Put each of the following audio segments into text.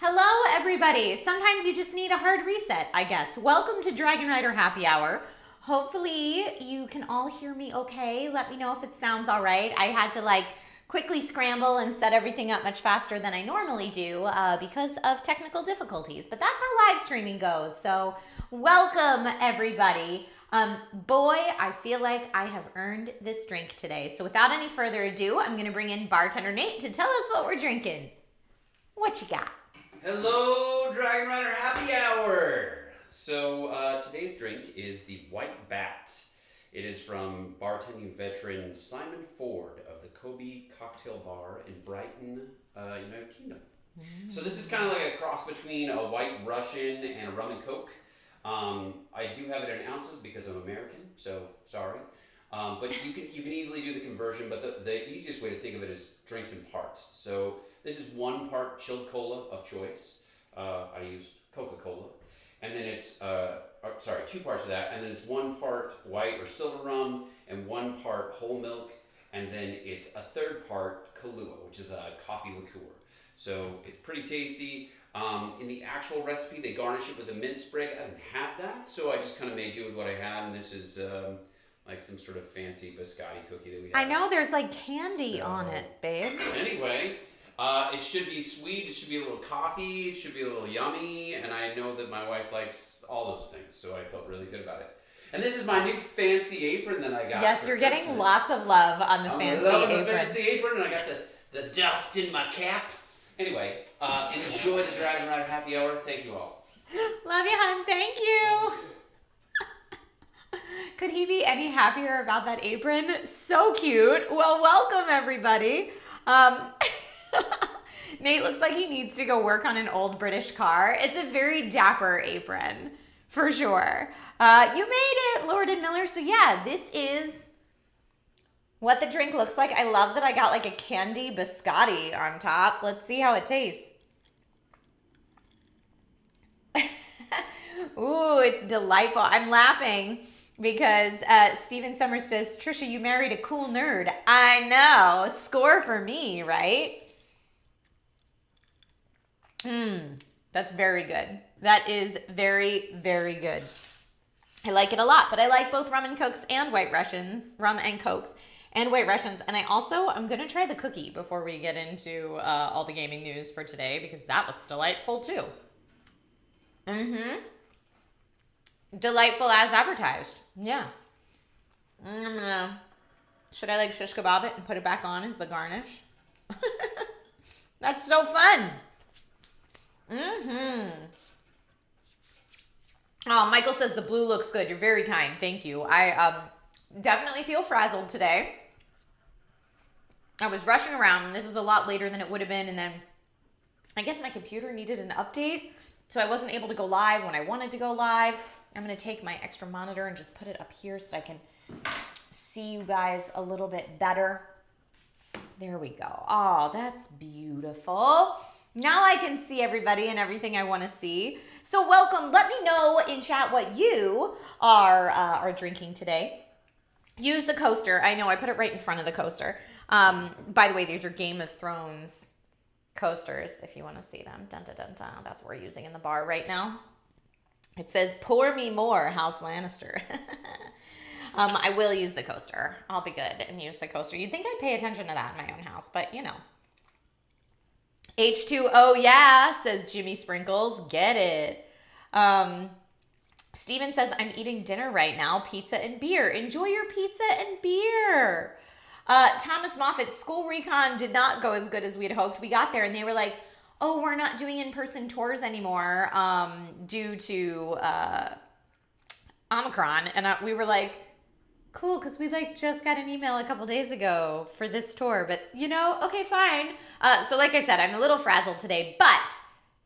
Hello, everybody. Sometimes you just need a hard reset, I guess. Welcome to Dragonrider Happy Hour. Hopefully you can all hear me okay. Let me know if it sounds all right. I had to quickly scramble and set everything up much faster than I normally do because of technical difficulties. But that's how live streaming goes. So welcome, everybody. Boy, I feel like I have earned this drink today. So without any further ado, I'm going to bring in bartender Nate to tell us what we're drinking. What you got? Hello, Dragonrider Happy Hour! So, today's drink is the White Bat. It is from bartending veteran Simon Ford of the Kobe Cocktail Bar in Brighton, United Kingdom. So this is kind of like a cross between a White Russian and a rum and coke. I do have it in ounces because I'm American, so sorry. But you can easily do the conversion, but the easiest way to think of it is drinks in parts. So this is 1 part chilled cola of choice. I used Coca-Cola. And then it's, 2 parts of that. And then it's 1 part white or silver rum and 1 part whole milk. And then it's a 3rd part Kahlua, which is a coffee liqueur. So it's pretty tasty. In the actual recipe, they garnish it with a mint sprig. I didn't have that, so I just kind of made do with what I had. And this is like some sort of fancy biscotti cookie that we have. I know there's candy on it, babe. Anyway, it should be sweet, it should be a little coffee, it should be a little yummy, and I know that my wife likes all those things, so I felt really good about it. And this is my new fancy apron that I got. Yes, you're getting Christmas. Lots of love on the fancy apron. The fancy apron, and I got the duft in my cap. Anyway, enjoy the Dragonrider Happy Hour. Thank you all. Love you, hon. Thank you. Could he be any happier about that apron? So cute. Well, welcome, everybody. Nate looks like he needs to go work on an old British car. It's a very dapper apron, for sure. You made it, Lord and Miller. So yeah, this is what the drink looks like. I love that I got a candy biscotti on top. Let's see how it tastes. Ooh, it's delightful. I'm laughing because Steven Summers says, Trisha, you married a cool nerd. I know. Score for me, right? That's very good. That is very, very good. I like it a lot, but I like both rum and cokes and white Russians, rum and cokes and white Russians. And I'm going to try the cookie before we get into all the gaming news for today because that looks delightful too. Delightful as advertised. Yeah. Should I shish kebab it and put it back on as the garnish? That's so fun. Oh, Michael says the blue looks good. You're very kind. Thank you. I definitely feel frazzled today. I was rushing around, and this is a lot later than it would have been, and then I guess my computer needed an update, so I wasn't able to go live when I wanted to go live. I'm going to take my extra monitor and just put it up here so that I can see you guys a little bit better. There we go. Oh, that's beautiful. Now I can see everybody and everything I want to see. So welcome. Let me know in chat what you are drinking today. Use the coaster. I know I put it right in front of the coaster. By the way, these are Game of Thrones coasters if you want to see them. Dun, dun, dun, dun. That's what we're using in the bar right now. It says, pour me more, House Lannister. I will use the coaster. I'll be good and use the coaster. You'd think I'd pay attention to that in my own house, but you know. H2O, yeah, says Jimmy Sprinkles. Get it. Steven says, I'm eating dinner right now, pizza and beer. Enjoy your pizza and beer. Thomas Moffat, school recon did not go as good as we had hoped. We got there and they were like, oh, we're not doing in-person tours anymore due to Omicron. And we were like, cool, because we just got an email a couple days ago for this tour. But, okay, fine. So like I said, I'm a little frazzled today, but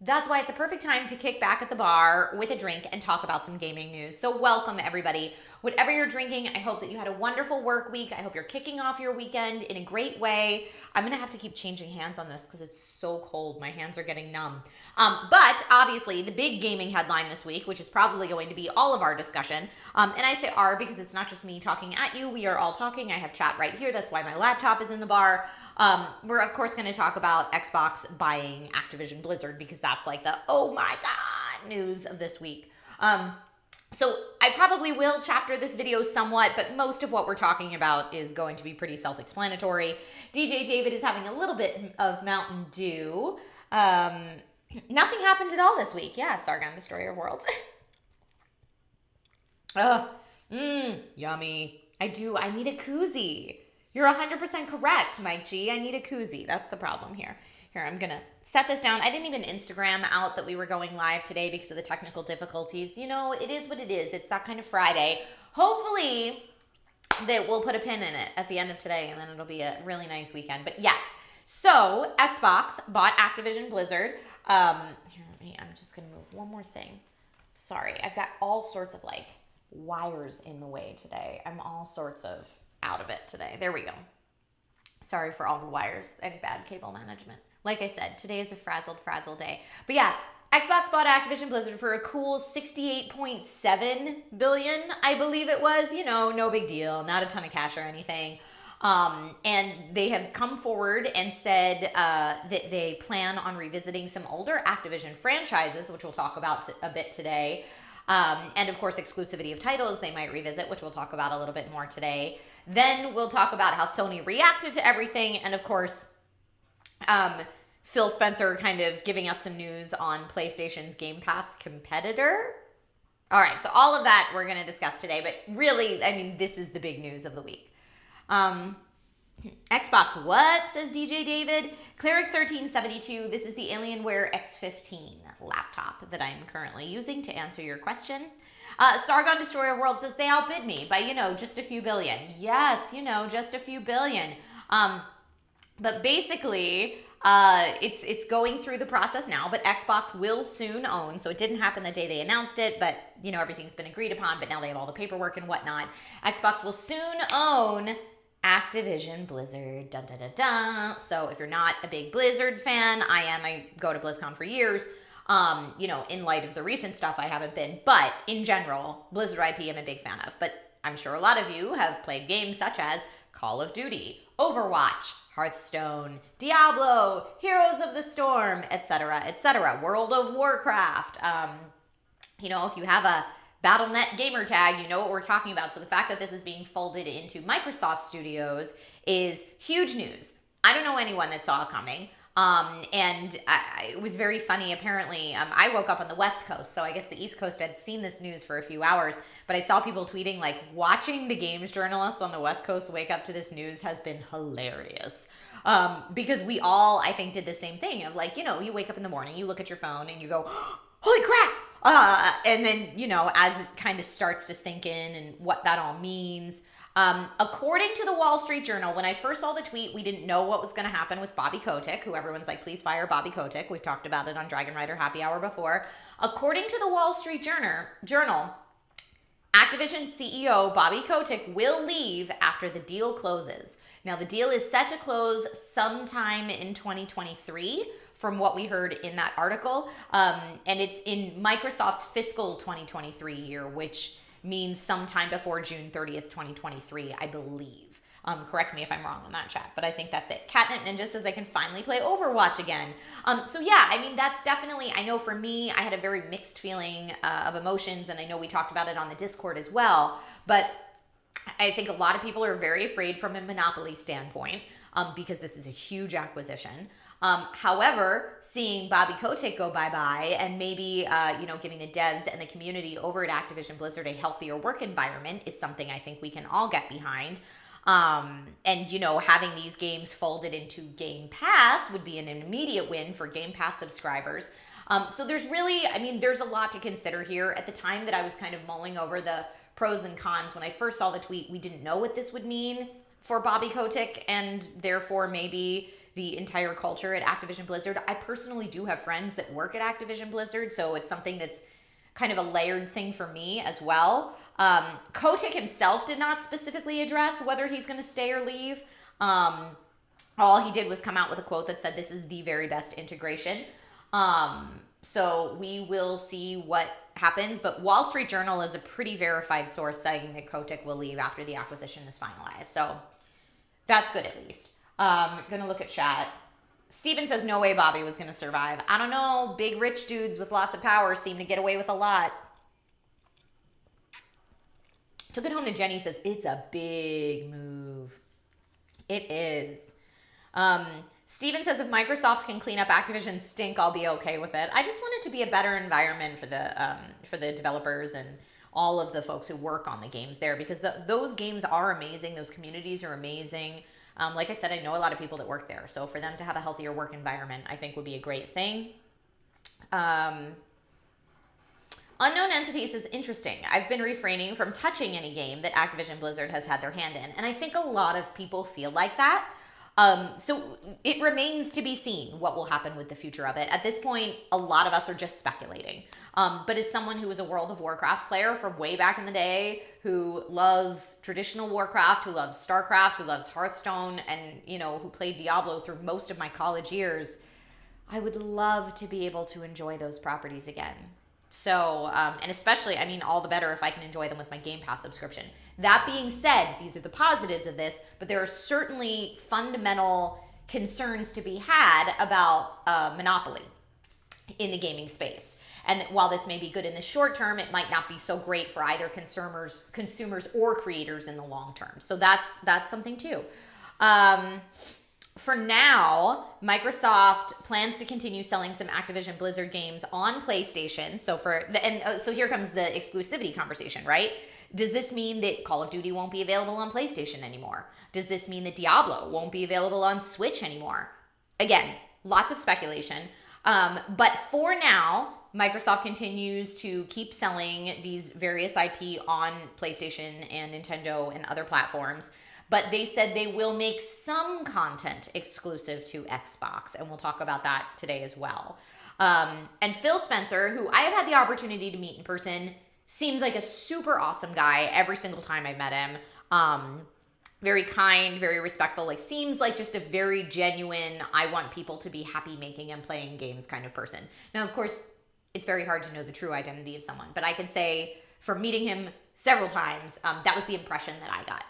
that's why it's a perfect time to kick back at the bar with a drink and talk about some gaming news. So welcome, everybody. whatever you're drinking, I hope that you had a wonderful work week. I hope you're kicking off your weekend in a great way. I'm going to have to keep changing hands on this because it's so cold. My hands are getting numb. But obviously, the big gaming headline this week, which is probably going to be all of our discussion, and I say our because it's not just me talking at you. We are all talking. I have chat right here. That's why my laptop is in the bar. We're, of course, going to talk about Xbox buying Activision Blizzard because that's like the, oh my God, news of this week. So I probably will chapter this video somewhat, but most of what we're talking about is going to be pretty self-explanatory. DJ David is having a little bit of Mountain Dew. Nothing happened at all this week. Yeah, Sargon, Destroyer of Worlds. Yummy. I need a koozie. You're 100% correct, Mike G. I need a koozie. That's the problem here. Here, I'm going to set this down. I didn't even Instagram out that we were going live today because of the technical difficulties. You know, it is what it is. It's that kind of Friday. Hopefully, that we'll put a pin in it at the end of today, and then it'll be a really nice weekend. But yes, so Xbox bought Activision Blizzard. I'm just going to move one more thing. Sorry, I've got all sorts of, like, wires in the way today. I'm all sorts of out of it today. There we go. Sorry for all the wires and bad cable management. Like I said, today is a frazzled day. But yeah, Xbox bought Activision Blizzard for a cool $68.7 billion, I believe it was. You know, no big deal, not a ton of cash or anything. And they have come forward and said that they plan on revisiting some older Activision franchises, which we'll talk about a bit today. And of course, exclusivity of titles they might revisit, which we'll talk about a little bit more today. Then we'll talk about how Sony reacted to everything. And of course, Phil Spencer kind of giving us some news on PlayStation's Game Pass competitor. All right, so all of that we're going to discuss today. But really, I mean, this is the big news of the week. Xbox what, says DJ David? Cleric1372, this is the Alienware X15 laptop that I'm currently using to answer your question. Sargon Destroyer of Worlds says they outbid me by, just a few billion. Yes, just a few billion. But basically, it's going through the process now, but Xbox will soon own, so it didn't happen the day they announced it, but, everything's been agreed upon, but now they have all the paperwork and whatnot. Xbox will soon own Activision Blizzard, dun dun dun dun. So if you're not a big Blizzard fan, I go to BlizzCon for years. In light of the recent stuff, I haven't been, but in general, Blizzard IP I'm a big fan of. But I'm sure a lot of you have played games such as Call of Duty, Overwatch, Hearthstone, Diablo, Heroes of the Storm, etc., World of Warcraft. If you have a Battle.net gamer tag, you know what we're talking about. So the fact that this is being folded into Microsoft Studios is huge news. I don't know anyone that saw it coming. It was very funny. Apparently, I woke up on the West Coast, so I guess the East Coast had seen this news for a few hours, but I saw people tweeting, like, watching the games journalists on the West Coast wake up to this news has been hilarious. Because we all, I think, did the same thing of, like, you wake up in the morning, you look at your phone, and you go, holy crap! And then, as it kind of starts to sink in and what that all means. According to the Wall Street Journal, when I first saw the tweet, we didn't know what was going to happen with Bobby Kotick, who everyone's like, please fire Bobby Kotick. We've talked about it on Dragonrider Happy Hour before. According to the Wall Street Journal, Activision CEO Bobby Kotick will leave after the deal closes. Now, the deal is set to close sometime in 2023, from what we heard in that article. And it's in Microsoft's fiscal 2023 year, which means sometime before June 30th, 2023, I believe. Correct me if I'm wrong on that, chat, but I think that's it. Catnip Ninja says I can finally play Overwatch again. So yeah, I mean, that's definitely, I know for me, I had a very mixed feeling of emotions, and I know we talked about it on the Discord as well, but I think a lot of people are very afraid from a monopoly standpoint, because this is a huge acquisition. However, seeing Bobby Kotick go bye-bye and maybe, giving the devs and the community over at Activision Blizzard a healthier work environment is something I think we can all get behind. Having these games folded into Game Pass would be an immediate win for Game Pass subscribers. So there's a lot to consider here. At the time that I was kind of mulling over the pros and cons, when I first saw the tweet, we didn't know what this would mean for Bobby Kotick and therefore maybe the entire culture at Activision Blizzard. I personally do have friends that work at Activision Blizzard, so it's something that's kind of a layered thing for me as well. Kotick himself did not specifically address whether he's going to stay or leave. All he did was come out with a quote that said, "This is the very best integration." So we will see what happens, but Wall Street Journal is a pretty verified source saying that Kotick will leave after the acquisition is finalized. So that's good at least. Gonna look at chat. Steven says, no way Bobby was going to survive. I don't know. Big rich dudes with lots of power seem to get away with a lot. Took it home to Jenny says, it's a big move. It is. Steven says, if Microsoft can clean up Activision's stink, I'll be okay with it. I just want it to be a better environment for the developers and all of the folks who work on the games there, because those games are amazing. Those communities are amazing. Like I said, I know a lot of people that work there. So for them to have a healthier work environment, I think would be a great thing. Unknown Entities is interesting. I've been refraining from touching any game that Activision Blizzard has had their hand in. And I think a lot of people feel like that. So it remains to be seen what will happen with the future of it. At this point, a lot of us are just speculating. But as someone who was a World of Warcraft player from way back in the day, who loves traditional Warcraft, who loves StarCraft, who loves Hearthstone, and, you know, who played Diablo through most of my college years, I would love to be able to enjoy those properties again. So, and especially, I mean, all the better if I can enjoy them with my Game Pass subscription. That being said, these are the positives of this, but there are certainly fundamental concerns to be had about monopoly in the gaming space. And while this may be good in the short term, it might not be so great for either consumers or creators in the long term. So that's something too. For now, Microsoft plans to continue selling some Activision Blizzard games on PlayStation. So here comes the exclusivity conversation, right? Does this mean that Call of Duty won't be available on PlayStation anymore? Does this mean that Diablo won't be available on Switch anymore? Again, lots of speculation. But for now, Microsoft continues to keep selling these various IP on PlayStation and Nintendo and other platforms. But they said they will make some content exclusive to Xbox, and we'll talk about that today as well. And Phil Spencer, who I have had the opportunity to meet in person, seems like a super awesome guy every single time I met him. Very kind, very respectful, like seems like just a very genuine, I want people to be happy making and playing games kind of person. Now, of course, it's very hard to know the true identity of someone, but I can say from meeting him several times, that was the impression that I got.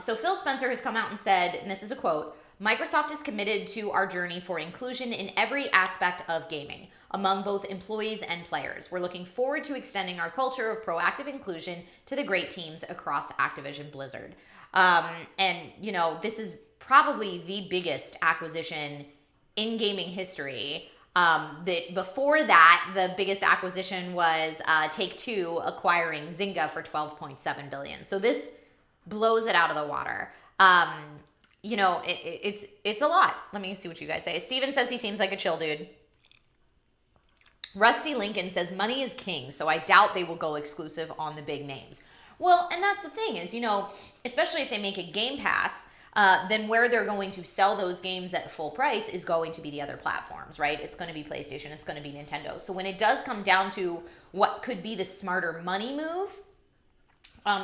So Phil Spencer has come out and said, and this is a quote, Microsoft is committed to our journey for inclusion in every aspect of gaming, among both employees and players. We're looking forward to extending our culture of proactive inclusion to the great teams across Activision Blizzard. And, you know, this is probably the biggest acquisition in gaming history. That before that, the biggest acquisition was Take-Two acquiring Zynga for $12.7 billion. So this blows it out of the water. You know, it's a lot. Let me see what you guys say. Steven says he seems like a chill dude. Rusty Lincoln says money is king, so I doubt they will go exclusive on the big names. Well, and that's the thing is, you know, especially if they make a Game Pass, then where they're going to sell those games at full price is going to be the other platforms, right? It's going to be PlayStation, it's going to be Nintendo. So when it does come down to what could be the smarter money move,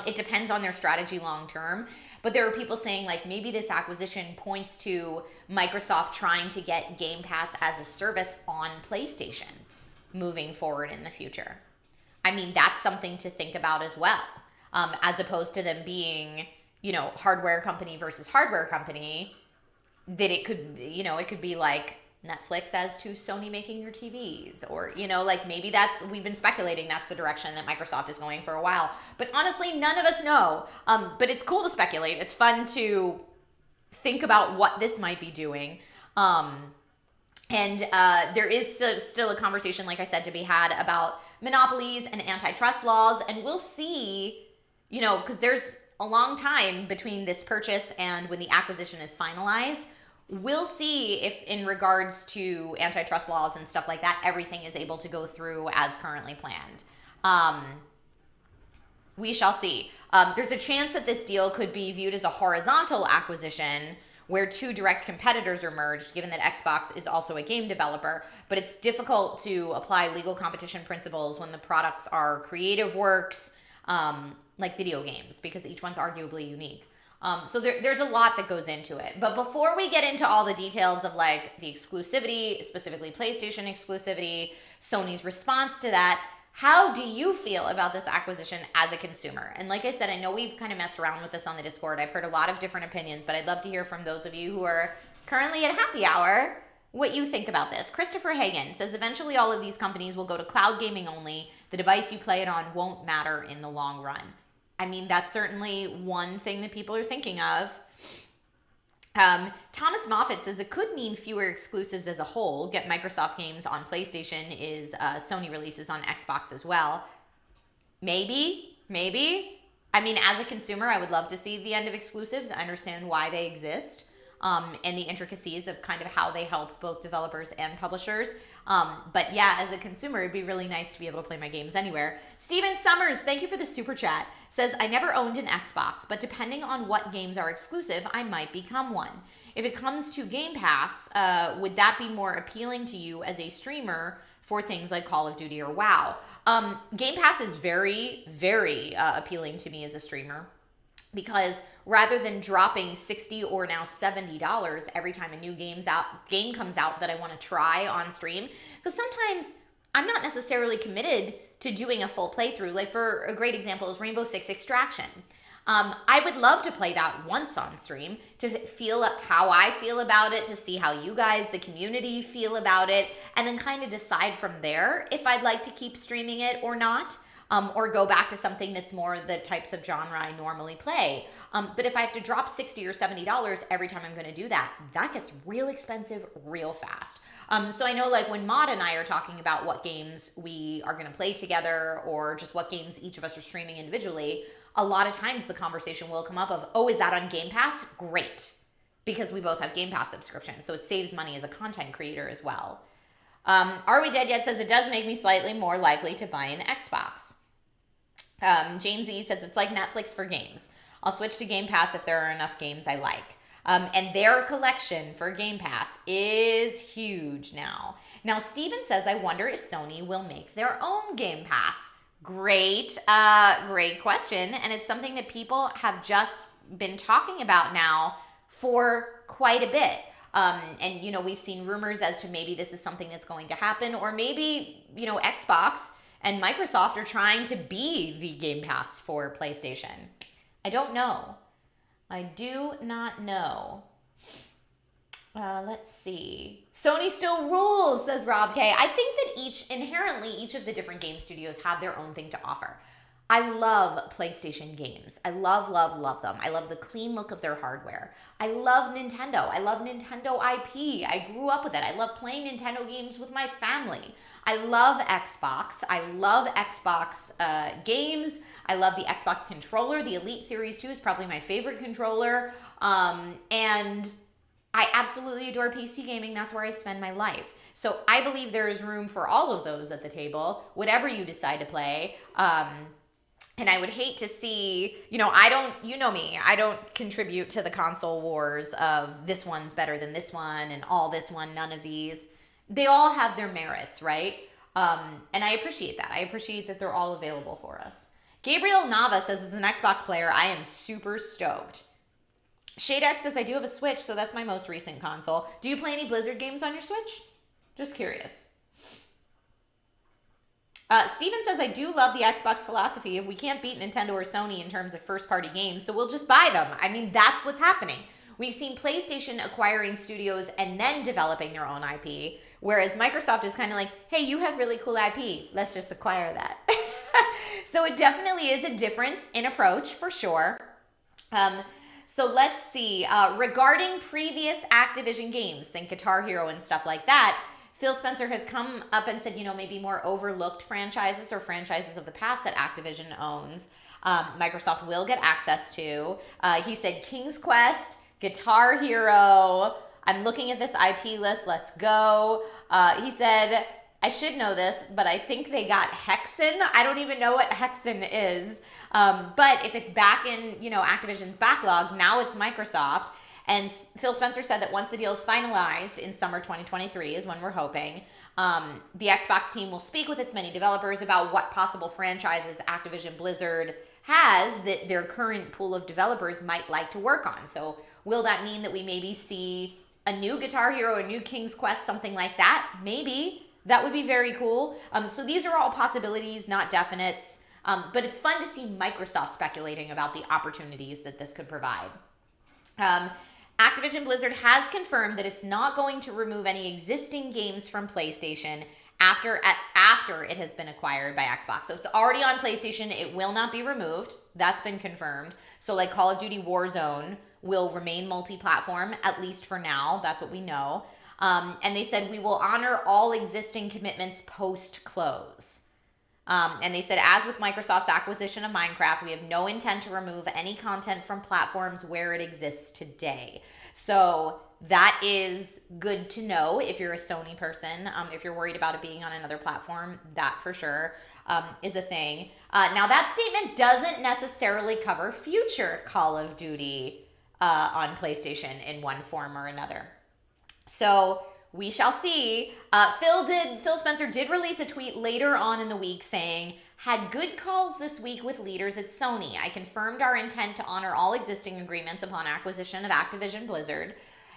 it depends on their strategy long term. But there are people saying like maybe this acquisition points to Microsoft trying to get Game Pass as a service on PlayStation moving forward in the future. I mean, that's something to think about as well, as opposed to them being, you know, hardware company versus hardware company, that it could, you know, it could be like Netflix as to Sony making your TVs, or, you know, like maybe we've been speculating that's the direction that Microsoft is going for a while. But honestly, none of us know. But it's cool to speculate. It's fun to think about what this might be doing. And there is still a conversation, like I said, to be had about monopolies and antitrust laws. And we'll see, you know, because there's a long time between this purchase and when the acquisition is finalized. We'll see if in regards to antitrust laws and stuff like that, everything is able to go through as currently planned. We shall see. There's a chance that this deal could be viewed as a horizontal acquisition where two direct competitors are merged, given that Xbox is also a game developer. But it's difficult to apply legal competition principles when the products are creative works, like video games, because each one's arguably unique. So there's a lot that goes into it. But before we get into all the details of like the exclusivity, specifically PlayStation exclusivity, Sony's response to that, how do you feel about this acquisition as a consumer? And like I said, I know we've kind of messed around with this on the Discord. I've heard a lot of different opinions, but I'd love to hear from those of you who are currently at happy hour what you think about this. Christopher Hagan says, eventually all of these companies will go to cloud gaming only. The device you play it on won't matter in the long run. I mean, that's certainly one thing that people are thinking of. Thomas Moffat says it could mean fewer exclusives as a whole. Get Microsoft games on PlayStation is Sony releases on Xbox as well. Maybe. I mean, as a consumer, I would love to see the end of exclusives. I understand why they exist, and the intricacies of kind of how they help both developers and publishers. But yeah, as a consumer, it'd be really nice to be able to play my games anywhere. Steven Summers, thank you for the super chat, says, I never owned an Xbox, but depending on what games are exclusive, I might become one. If it comes to Game Pass, would that be more appealing to you as a streamer for things like Call of Duty or WoW? Game Pass is very, very appealing to me as a streamer, because rather than dropping $60 or now $70 every time a new game comes out that I want to try on stream, because sometimes I'm not necessarily committed to doing a full playthrough. Like, for a great example is Rainbow Six Extraction. I would love to play that once on stream to feel how I feel about it, to see how you guys, the community, feel about it, and then kind of decide from there if I'd like to keep streaming it or not. Or go back to something that's more the types of genre I normally play. But if I have to drop $60 or $70 every time I'm going to do that, that gets real expensive real fast. So I know, like, when Maud and I are talking about what games we are going to play together, or just what games each of us are streaming individually, a lot of times the conversation will come up of, oh, is that on Game Pass? Great. Because we both have Game Pass subscriptions, so it saves money as a content creator as well. Are We Dead Yet says, it does make me slightly more likely to buy an Xbox. James E says, it's like Netflix for games. I'll switch to Game Pass if there are enough games I like. And their collection for Game Pass is huge now. Now, Steven says, I wonder if Sony will make their own Game Pass. Great question. And it's something that people have just been talking about now for quite a bit. And, you know, we've seen rumors as to maybe this is something that's going to happen, or maybe, you know, Xbox and Microsoft are trying to be the Game Pass for PlayStation. I don't know. I do not know. Let's see. Sony still rules, says Rob K. I think that each of the different game studios have their own thing to offer. I love PlayStation games. I love them. I love the clean look of their hardware. I love Nintendo. I love Nintendo IP. I grew up with it. I love playing Nintendo games with my family. I love Xbox. I love Xbox games. I love the Xbox controller. The Elite Series 2 is probably my favorite controller. And I absolutely adore PC gaming. That's where I spend my life. So I believe there is room for all of those at the table, whatever you decide to play. And I would hate to see, you know me, I don't contribute to the console wars of this one's better than this one and all this one, none of these. They all have their merits, right? And I appreciate that. I appreciate that they're all available for us. Gabriel Nava says, as an Xbox player, I am super stoked. ShadeX says, I do have a Switch, so that's my most recent console. Do you play any Blizzard games on your Switch? Just curious. Steven says, I do love the Xbox philosophy of we can't beat Nintendo or Sony in terms of first-party games, so we'll just buy them. I mean, that's what's happening. We've seen PlayStation acquiring studios and then developing their own IP, whereas Microsoft is kind of like, hey, you have really cool IP. Let's just acquire that. So it definitely is a difference in approach, for sure. So let's see. Regarding previous Activision games, think Guitar Hero and stuff like that, Phil Spencer has come up and said, you know, maybe more overlooked franchises or franchises of the past that Activision owns, Microsoft will get access to. He said King's Quest, Guitar Hero. I'm looking at this IP list. Let's go. He said I should know this, but I think they got Hexen. I don't even know what Hexen is. But if it's back in, Activision's backlog, now it's Microsoft. And Phil Spencer said that once the deal is finalized in summer 2023 is when we're hoping, the Xbox team will speak with its many developers about what possible franchises Activision Blizzard has that their current pool of developers might like to work on. So will that mean that we maybe see a new Guitar Hero, a new King's Quest, something like that? Maybe. That would be very cool. So these are all possibilities, not definites. But it's fun to see Microsoft speculating about the opportunities that this could provide. Activision Blizzard has confirmed that it's not going to remove any existing games from PlayStation after it has been acquired by Xbox. So if it's already on PlayStation, it will not be removed. That's been confirmed. So like Call of Duty Warzone will remain multi-platform, at least for now. That's what we know. And they said, we will honor all existing commitments post-close. And they said, as with Microsoft's acquisition of Minecraft, we have no intent to remove any content from platforms where it exists today. So that is good to know if you're a Sony person. If you're worried about it being on another platform, that for sure is a thing. Now, that statement doesn't necessarily cover future Call of Duty on PlayStation in one form or another. So we shall see. Phil Spencer did release a tweet later on in the week saying, had good calls this week with leaders at Sony. I confirmed our intent to honor all existing agreements upon acquisition of Activision Blizzard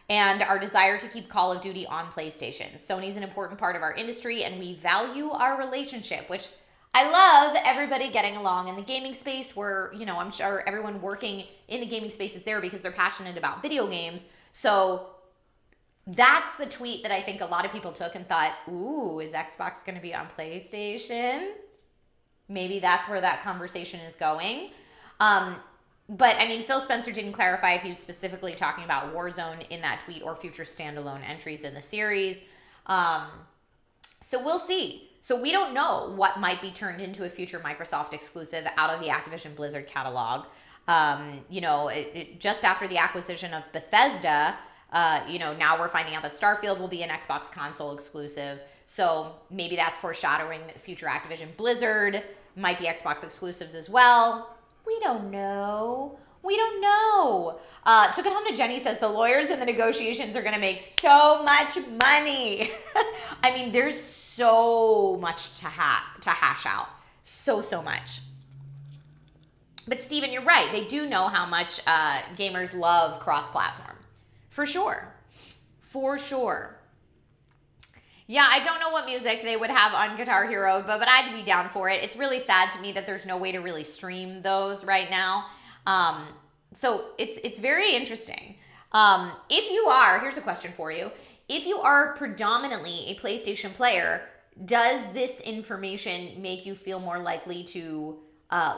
and our desire to keep Call of Duty on PlayStation. Sony's an important part of our industry and we value our relationship, which I love everybody getting along in the gaming space where, I'm sure everyone working in the gaming space is there because they're passionate about video games. So that's the tweet that I think a lot of people took and thought, ooh, is Xbox going to be on PlayStation? Maybe that's where that conversation is going. But I mean, Phil Spencer didn't clarify if he was specifically talking about Warzone in that tweet or future standalone entries in the series. So we'll see. So we don't know what might be turned into a future Microsoft exclusive out of the Activision Blizzard catalog. Just after the acquisition of Bethesda, now we're finding out that Starfield will be an Xbox console exclusive. So maybe that's foreshadowing that future Activision Blizzard might be Xbox exclusives as well. We don't know. Took it home to Jenny says the lawyers and the negotiations are going to make so much money. I mean, there's so much to hash out. So much. But Steven, you're right. They do know how much gamers love cross-platform. For sure. Yeah, I don't know what music they would have on Guitar Hero, but I'd be down for it. It's really sad to me that there's no way to really stream those right now. So it's very interesting. Here's a question for you. If you are predominantly a PlayStation player, does this information make you feel more likely to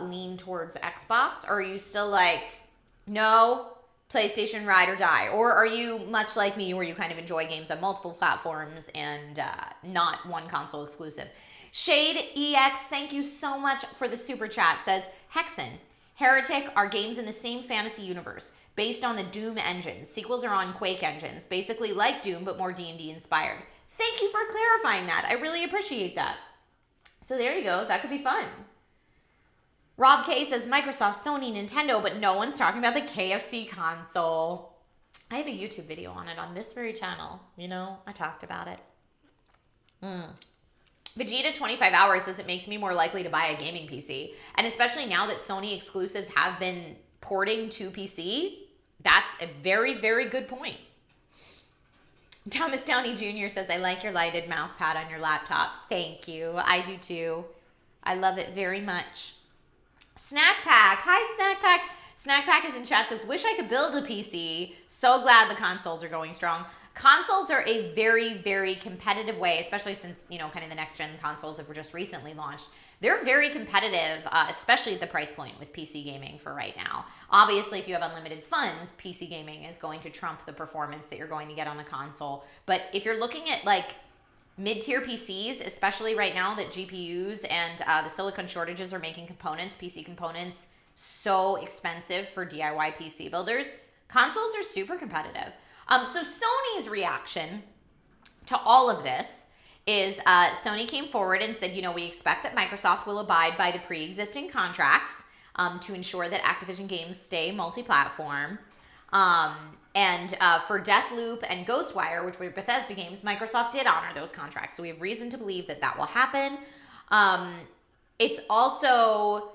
lean towards Xbox? Or are you still like, no, PlayStation ride or die? Or are you much like me where you kind of enjoy games on multiple platforms and not one console exclusive? Shade EX, thank you so much for the super chat, says, Hexen, Heretic are games in the same fantasy universe based on the Doom engine. Sequels are on Quake engines, basically like Doom but more D&D inspired. Thank you for clarifying that. I really appreciate that. So there you go. That could be fun. Rob K says Microsoft, Sony, Nintendo, but no one's talking about the KFC console. I have a YouTube video on it on this very channel. I talked about it. Vegeta 25 hours says it makes me more likely to buy a gaming PC. And especially now that Sony exclusives have been porting to PC, that's a very, very good point. Thomas Downey Jr. says, I like your lighted mouse pad on your laptop. Thank you. I do too. I love it very much. Snack Pack. Hi, Snack Pack. Snack Pack is in chat, says, wish I could build a PC. So glad the consoles are going strong. Consoles are a very, very competitive way, especially since, kind of the next-gen consoles have just recently launched. They're very competitive, especially at the price point with PC gaming for right now. Obviously, if you have unlimited funds, PC gaming is going to trump the performance that you're going to get on a console. But if you're looking at, mid-tier PCs, especially right now that GPUs and the silicon shortages are making PC components, so expensive for DIY PC builders, consoles are super competitive. So Sony's reaction to all of this is Sony came forward and said, we expect that Microsoft will abide by the pre-existing contracts to ensure that Activision games stay multi-platform. And for Deathloop and Ghostwire, which were Bethesda games, Microsoft did honor those contracts. So we have reason to believe that that will happen. It's also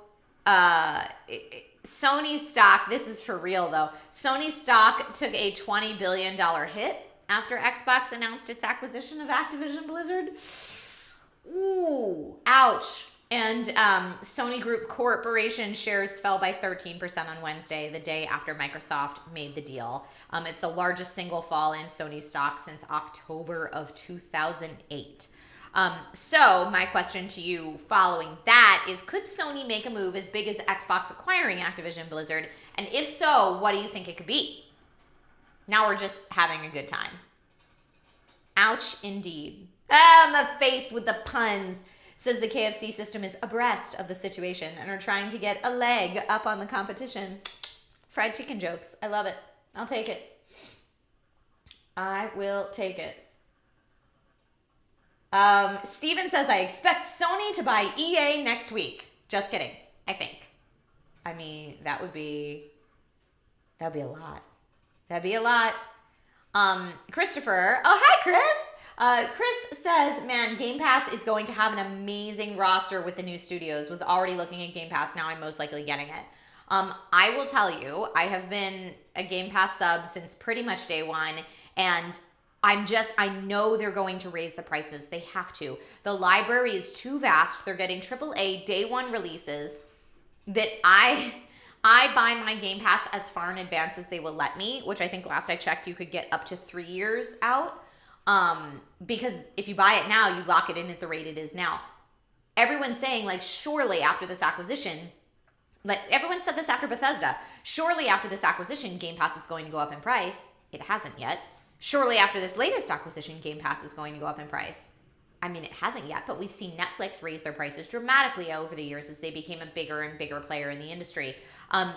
Sony's stock. This is for real, though. Sony's stock took a $20 billion hit after Xbox announced its acquisition of Activision Blizzard. Ooh, ouch. And Sony Group Corporation shares fell by 13% on Wednesday, the day after Microsoft made the deal. It's the largest single fall in Sony stock since October of 2008. So my question to you following that is, could Sony make a move as big as Xbox acquiring Activision Blizzard? And if so, what do you think it could be? Now we're just having a good time. Ouch, indeed. I'm faced with the puns. Says the KFC system is abreast of the situation and are trying to get a leg up on the competition. Fried chicken jokes. I love it. I'll take it. I will take it. Steven says, I expect Sony to buy EA next week. Just kidding. I think. I mean, that'd be a lot. That'd be a lot. Christopher. Oh, hi, Chris. Chris says, man, Game Pass is going to have an amazing roster with the new studios. Was already looking at Game Pass. Now I'm most likely getting it. I will tell you, I have been a Game Pass sub since pretty much day one. And I know they're going to raise the prices. They have to. The library is too vast. They're getting AAA day one releases that I buy my Game Pass as far in advance as they will let me, which I think last I checked, you could get up to 3 years out. Because if you buy it now, you lock it in at the rate it is now. Everyone's saying, like, surely after this acquisition, like everyone said this after Bethesda, surely after this acquisition, Game Pass is going to go up in price. It hasn't yet. Surely after this latest acquisition, Game Pass is going to go up in price. I mean, it hasn't yet, but we've seen Netflix raise their prices dramatically over the years as they became a bigger and bigger player in the industry.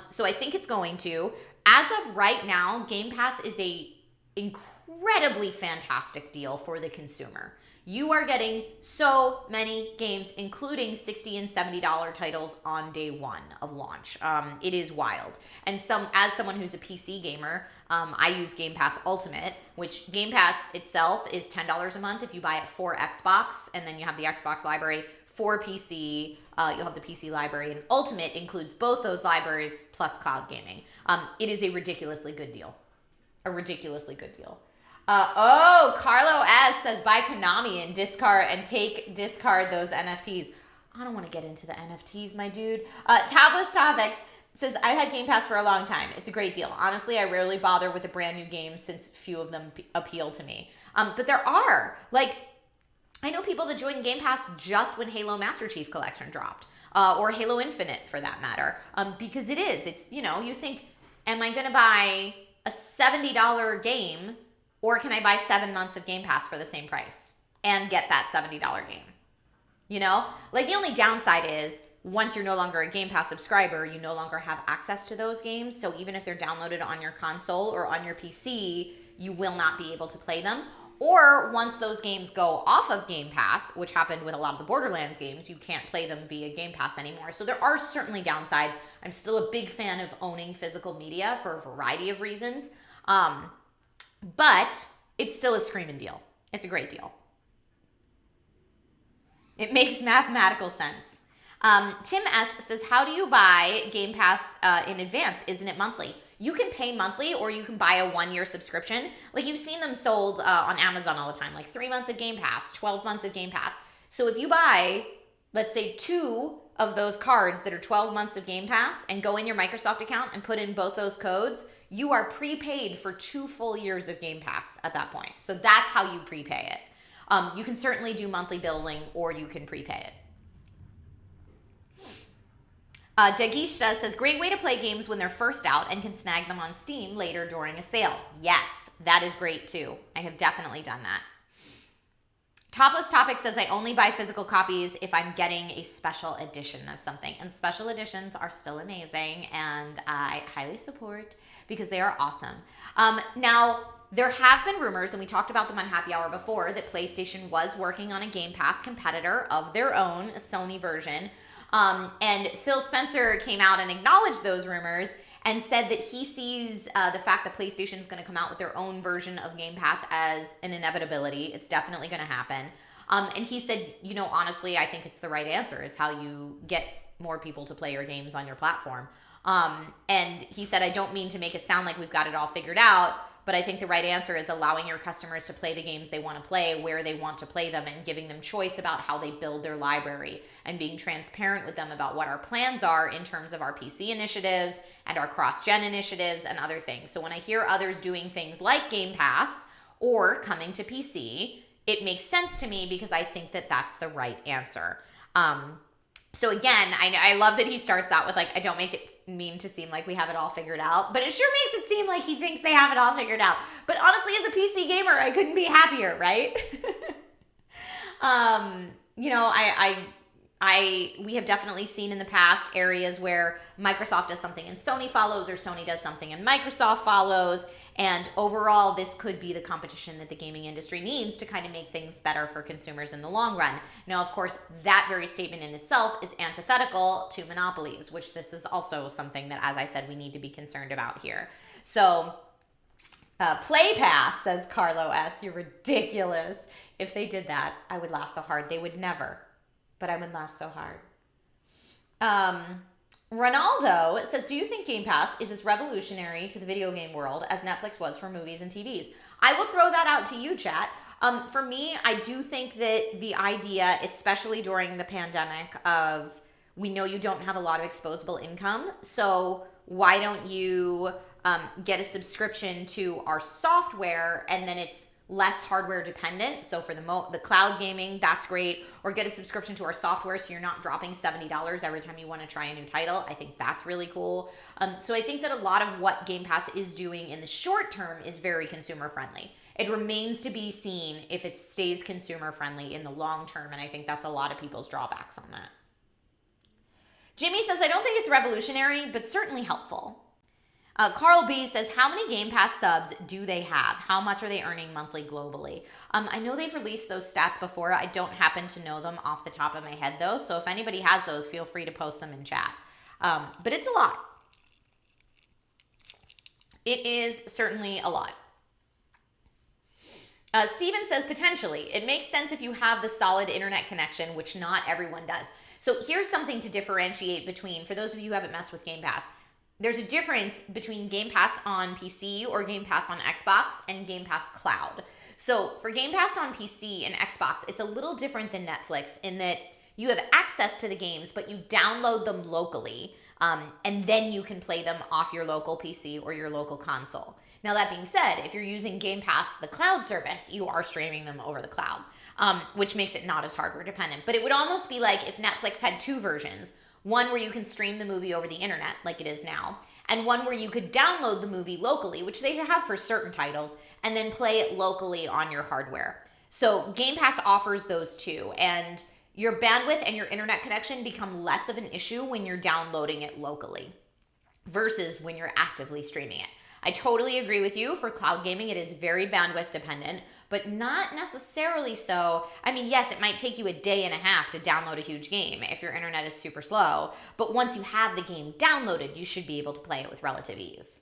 So I think it's going to. As of right now, Game Pass is a incredibly fantastic deal for the consumer. You are getting so many games, including $60 and $70 titles on day one of launch. It is wild. And as someone who's a PC gamer, I use Game Pass Ultimate, which Game Pass itself is $10 a month if you buy it for Xbox, and then you have the Xbox library. For PC, you'll have the PC library, and Ultimate includes both those libraries plus cloud gaming. It is a ridiculously good deal. A ridiculously good deal. Carlo S says buy Konami and discard those NFTs. I don't want to get into the NFTs, my dude. Tabless Topics says I had Game Pass for a long time. It's a great deal. Honestly, I rarely bother with the brand new games since few of them appeal to me. But there are, like, I know people that joined Game Pass just when Halo Master Chief Collection dropped, or Halo Infinite for that matter, because it's, you think, am I going to buy a $70 game, or can I buy 7 months of Game Pass for the same price and get that $70 game? Like, the only downside is once you're no longer a Game Pass subscriber, you no longer have access to those games. So even if they're downloaded on your console or on your PC, you will not be able to play them. Or once those games go off of Game Pass, which happened with a lot of the Borderlands games, you can't play them via Game Pass anymore. So there are certainly downsides. I'm still a big fan of owning physical media for a variety of reasons. But it's still a screaming deal. It's a great deal. It makes mathematical sense. Tim S. says, how do you buy Game Pass in advance? Isn't it monthly? You can pay monthly, or you can buy a 1-year subscription. Like, you've seen them sold on Amazon all the time, like 3 months of Game Pass, 12 months of Game Pass. So if you buy, let's say, 2 of those cards that are 12 months of Game Pass and go in your Microsoft account and put in both those codes, you are prepaid for 2 full years of Game Pass at that point. So that's how you prepay it. You can certainly do monthly billing, or you can prepay it. Dagishta says, great way to play games when they're first out and can snag them on Steam later during a sale. Yes, that is great too. I have definitely done that. Topless Topic says, I only buy physical copies if I'm getting a special edition of something. And special editions are still amazing, and I highly support because they are awesome. Now, there have been rumors, and we talked about them on Happy Hour before, that PlayStation was working on a Game Pass competitor of their own, a Sony version. And Phil Spencer came out and acknowledged those rumors and said that he sees the fact that PlayStation is going to come out with their own version of Game Pass as an inevitability. It's definitely going to happen. And he said, honestly, I think it's the right answer. It's how you get more people to play your games on your platform. And he said, I don't mean to make it sound like we've got it all figured out, but I think the right answer is allowing your customers to play the games they want to play, where they want to play them, and giving them choice about how they build their library, and being transparent with them about what our plans are in terms of our PC initiatives and our cross-gen initiatives and other things. So when I hear others doing things like Game Pass or coming to PC, it makes sense to me because I think that that's the right answer. So again, I love that he starts out with I don't make it mean to seem like we have it all figured out, but it sure makes it seem like he thinks they have it all figured out. But honestly, as a PC gamer, I couldn't be happier, right? We have definitely seen in the past areas where Microsoft does something and Sony follows, or Sony does something and Microsoft follows. And overall, this could be the competition that the gaming industry needs to kind of make things better for consumers in the long run. Now, of course, that very statement in itself is antithetical to monopolies, which this is also something that, as I said, we need to be concerned about here. So, Play Pass, says Carlo S. You're ridiculous. If they did that, I would laugh so hard. They would never. But I would laugh so hard. Ronaldo says, do you think Game Pass is as revolutionary to the video game world as Netflix was for movies and TVs? I will throw that out to you, chat. For me, I do think that the idea, especially during the pandemic, of we know you don't have a lot of exposable income, so why don't you get a subscription to our software, and then it's less hardware dependent. So for the cloud gaming, that's great. Or get a subscription to our software so you're not dropping $70 every time you want to try a new title. I think that's really cool. So I think that a lot of what Game Pass is doing in the short term is very consumer friendly. It remains to be seen if it stays consumer friendly in the long term, and I think that's a lot of people's drawbacks on that. Jimmy says, I don't think it's revolutionary, but certainly helpful. Carl B says, how many Game Pass subs do they have? How much are they earning monthly globally? I know they've released those stats before. I don't happen to know them off the top of my head, though. So if anybody has those, feel free to post them in chat. But it's a lot. It is certainly a lot. Steven says, potentially. It makes sense if you have the solid internet connection, which not everyone does. So here's something to differentiate between, for those of you who haven't messed with Game Pass, there's a difference between Game Pass on PC or Game Pass on Xbox and Game Pass Cloud. So for Game Pass on PC and Xbox, it's a little different than Netflix in that you have access to the games, but you download them locally, and then you can play them off your local PC or your local console. Now, that being said, if you're using Game Pass, the cloud service, you are streaming them over the cloud, which makes it not as hardware dependent. But it would almost be like if Netflix had two versions. One where you can stream the movie over the internet, like it is now, and one where you could download the movie locally, which they have for certain titles, and then play it locally on your hardware. So Game Pass offers those two, and your bandwidth and your internet connection become less of an issue when you're downloading it locally versus when you're actively streaming it. I totally agree with you. For cloud gaming, it is very bandwidth dependent, but not necessarily so. I mean, yes, it might take you a day and a half to download a huge game if your internet is super slow, but once you have the game downloaded, you should be able to play it with relative ease.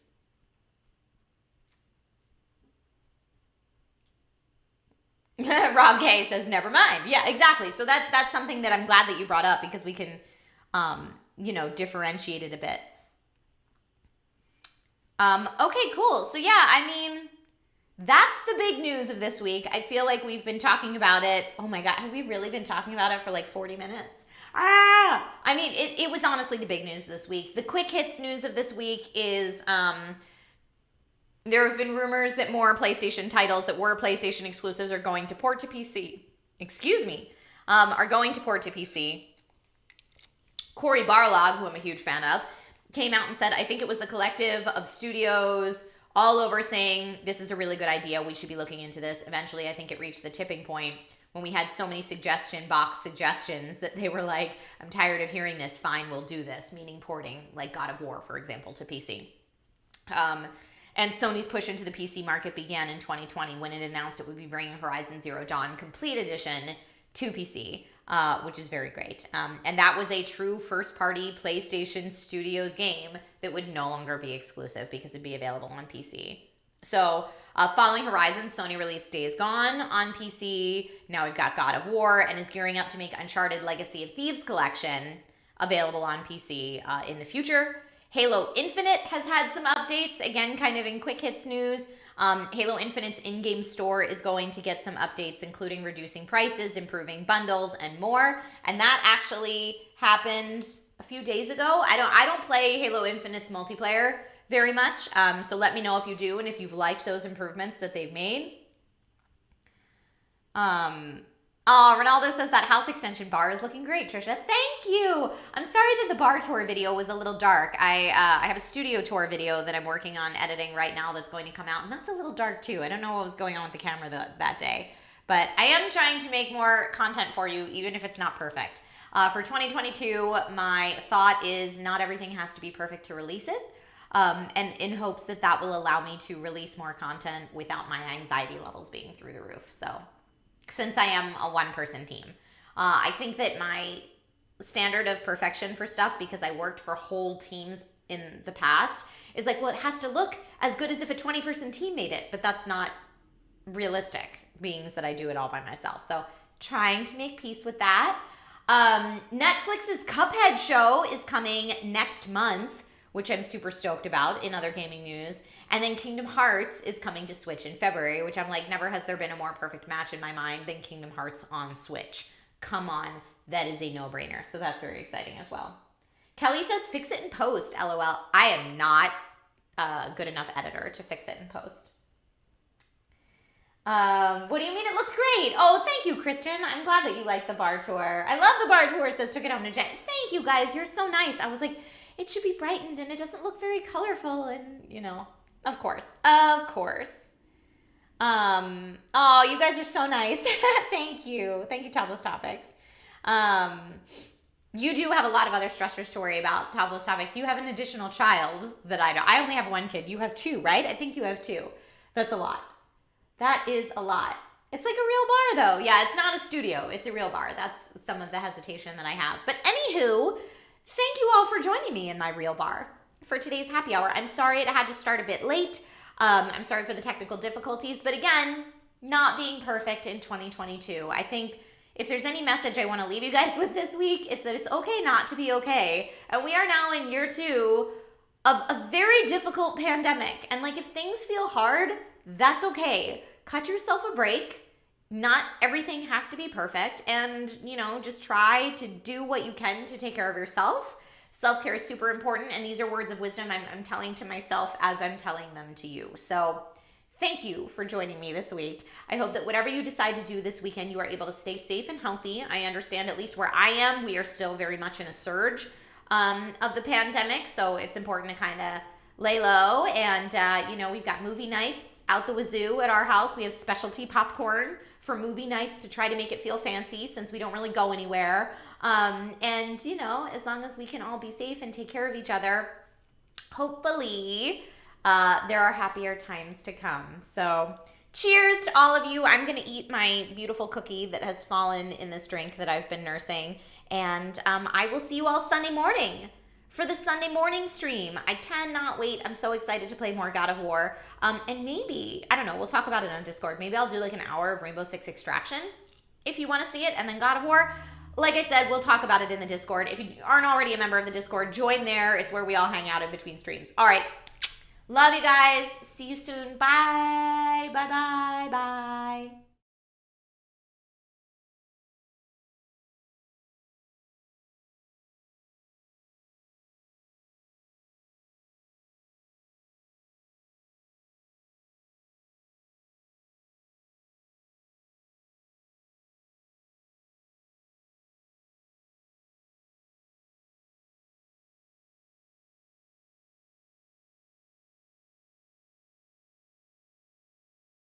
Rob K says, never mind. Yeah, exactly. So that's something that I'm glad that you brought up because we can, differentiate it a bit. Okay, cool. So yeah, I mean, that's the big news of this week. I feel like we've been talking about it. Oh my God, have we really been talking about it for like 40 minutes? I mean, it was honestly the big news this week. The quick hits news of this week is there have been rumors that more PlayStation titles that were PlayStation exclusives are going to port to PC. Are going to port to PC. Cory Barlog, who I'm a huge fan of, came out and said, I think it was the collective of studios all over saying, this is a really good idea. We should be looking into this. Eventually, I think it reached the tipping point when we had so many suggestion box suggestions that they were like, I'm tired of hearing this. Fine, we'll do this, meaning porting, like God of War, for example, to PC. And Sony's push into the PC market began in 2020 when it announced it would be bringing Horizon Zero Dawn Complete Edition to PC, which is very great. And that was a true first-party PlayStation Studios game that would no longer be exclusive because it'd be available on PC. So following Horizon, Sony released Days Gone on PC. Now we've got God of War and is gearing up to make Uncharted Legacy of Thieves Collection available on PC in the future. Halo Infinite has had some updates, again, kind of in quick hits news. Halo Infinite's in-game store is going to get some updates, including reducing prices, improving bundles, and more. And that actually happened a few days ago. I don't play Halo Infinite's multiplayer very much, so let me know if you do and if you've liked those improvements that they've made. Ronaldo says that house extension bar is looking great, Trisha. Thank you. I'm sorry that the bar tour video was a little dark. I have a studio tour video that I'm working on editing right now that's going to come out, and that's a little dark too. I don't know what was going on with the camera that day, but I am trying to make more content for you, even if it's not perfect. For 2022, my thought is not everything has to be perfect to release it, and in hopes that that will allow me to release more content without my anxiety levels being through the roof. So, since I am a one-person team. I think that my standard of perfection for stuff, because I worked for whole teams in the past, is like, well, it has to look as good as if a 20-person team made it, but that's not realistic, being that I do it all by myself. So trying to make peace with that. Netflix's Cuphead show is coming next month, which I'm super stoked about in other gaming news. And then Kingdom Hearts is coming to Switch in February, which I'm like, never has there been a more perfect match in my mind than Kingdom Hearts on Switch. Come on, that is a no-brainer. So that's very exciting as well. Kelly says, fix it in post, LOL. I am not a good enough editor to fix it in post. What do you mean it looked great? Oh, thank you, Christian. I'm glad that you like the bar tour. I love the bar tour, says Took It Home to Jen. Thank you, guys. You're so nice. I was like, it should be brightened and it doesn't look very colorful, and you know, of course. Oh, you guys are so nice. Thank you, Topless Topics. You do have a lot of other stressors to worry about, Topless Topics. You have an additional child that I don't. I only have one kid. You have two, right? I think you have two. That's a lot. That is a lot. It's like a real bar, though. Yeah, it's not a studio. It's a real bar. That's some of the hesitation that I have. But anywho, thank you all for joining me in my real bar for today's happy hour. I'm sorry it had to start a bit late. I'm sorry for the technical difficulties. But again, not being perfect in 2022. I think if there's any message I want to leave you guys with this week, it's that it's okay not to be okay. And we are now in year 2 of a very difficult pandemic. And like, if things feel hard, that's okay. Cut yourself a break. Not everything has to be perfect, and, you know, just try to do what you can to take care of yourself. Self-care is super important, and these are words of wisdom I'm telling to myself as I'm telling them to you. So thank you for joining me this week. I hope that whatever you decide to do this weekend, you are able to stay safe and healthy. I understand, at least where I am, we are still very much in a surge of the pandemic, so it's important to kind of lay low. And, you know, we've got movie nights out the wazoo at our house. We have specialty popcorn for movie nights to try to make it feel fancy, since we don't really go anywhere. And, you know, as long as we can all be safe and take care of each other, hopefully there are happier times to come. So cheers to all of you. I'm going to eat my beautiful cookie that has fallen in this drink that I've been nursing. And I will see you all Sunday morning for the Sunday morning stream. I cannot wait. I'm so excited to play more God of War. And maybe, I don't know, we'll talk about it on Discord. Maybe I'll do like an hour of Rainbow Six Extraction if you want to see it, and then God of War. Like I said, we'll talk about it in the Discord. If you aren't already a member of the Discord, join there. It's where we all hang out in between streams. All right. Love you guys. See you soon. Bye. Bye, bye, bye.